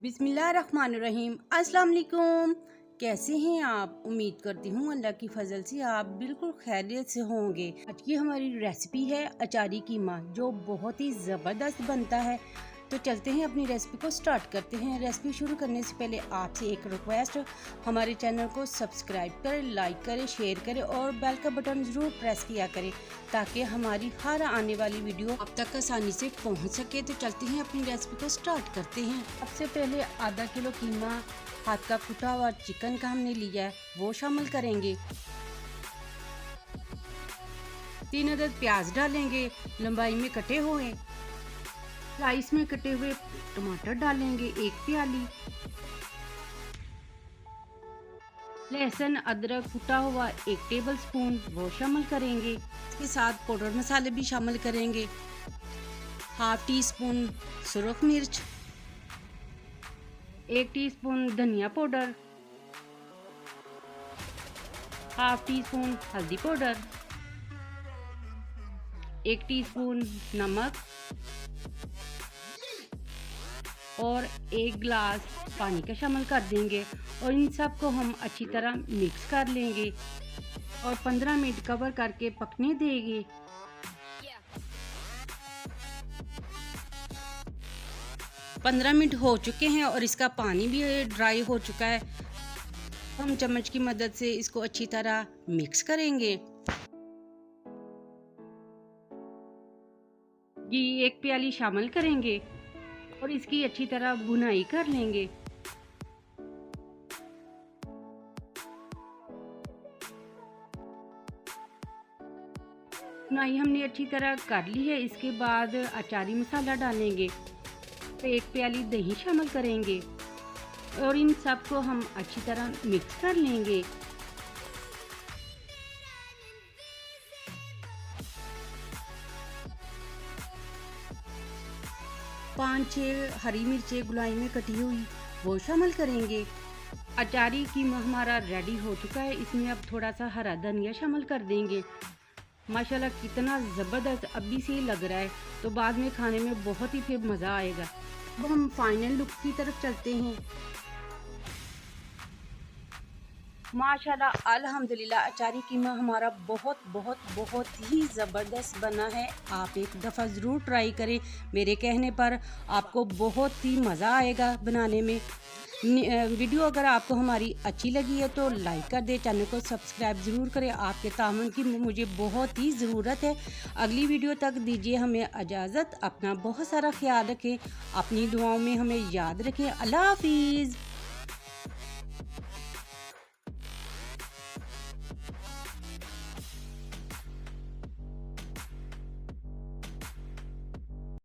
बिस्मिल्लाहिर्रहमानिर्रहीम। अस्सलाम वालेकुम। कैसे हैं आप? उम्मीद करती हूँ अल्लाह की फजल से आप बिल्कुल खैरियत से होंगे। आज की हमारी रेसिपी है अचारी कीमा, जो बहुत ही ज़बरदस्त बनता है। तो चलते हैं अपनी रेसिपी को स्टार्ट करते हैं। रेसिपी शुरू करने से पहले आपसे एक रिक्वेस्ट, हमारे चैनल को सब्सक्राइब करें, लाइक करें, शेयर करें और बेल का बटन ज़रूर प्रेस किया करें ताकि हमारी हर आने वाली वीडियो आप तक आसानी से पहुंच सके। तो चलते हैं अपनी रेसिपी को स्टार्ट करते हैं। सबसे पहले आधा किलो कीमा, हाथ का कुटा हुआ चिकन का हमने लिया है, वो शामिल करेंगे। 3 अदद प्याज डालेंगे लंबाई में कटे हुए। स्लाइस में कटे हुए टमाटर डालेंगे 1 प्याली। लहसुन अदरक कुटा हुआ 1 टेबल स्पून, वो शामिल करेंगे। इसके साथ पाउडर मसाले भी शामिल करेंगे। हाफ टी स्पून सुरख मिर्च, 1 टीस्पून धनिया पाउडर, हाफ टी स्पून हल्दी पाउडर, 1 टीस्पून नमक और 1 गिलास पानी का शामिल कर देंगे और इन सब को हम अच्छी तरह मिक्स कर लेंगे और 15 मिनट कवर करके पकने देंगे। पंद्रह मिनट हो चुके हैं और इसका पानी भी ड्राई हो चुका है। हम चम्मच की मदद से इसको अच्छी तरह मिक्स करेंगे। ये 1 प्याली शामिल करेंगे और इसकी अच्छी तरह भुनाई कर लेंगे। भुनाई हमने अच्छी तरह कर ली है। इसके बाद अचारी मसाला डालेंगे, तो 1 प्याली दही शामिल करेंगे और इन सब को हम अच्छी तरह मिक्स कर लेंगे। पाँच 6 हरी मिर्चें गुलाई में कटी हुई, वो शामिल करेंगे। अचारी कीमा हमारा रेडी हो चुका है। इसमें अब थोड़ा सा हरा धनिया शामिल कर देंगे। माशाल्लाह कितना ज़बरदस्त अभी से ही लग रहा है, तो बाद में खाने में बहुत ही फिर मज़ा आएगा। अब हम फाइनल लुक की तरफ चलते हैं। माशाल्लाह अल्हम्दुलिल्लाह अचारी कीमा हमारा बहुत ही ज़बरदस्त बना है। आप एक दफ़ा ज़रूर ट्राई करें, मेरे कहने पर आपको बहुत ही मज़ा आएगा बनाने में। वीडियो अगर आपको हमारी अच्छी लगी है तो लाइक कर दें, चैनल को सब्सक्राइब ज़रूर करें। आपके ताउन की मुझे बहुत ही ज़रूरत है। अगली वीडियो तक दीजिए हमें इजाज़त। अपना बहुत सारा ख्याल रखें, अपनी दुआओं में हमें याद रखें। अल्लाह हाफिज़।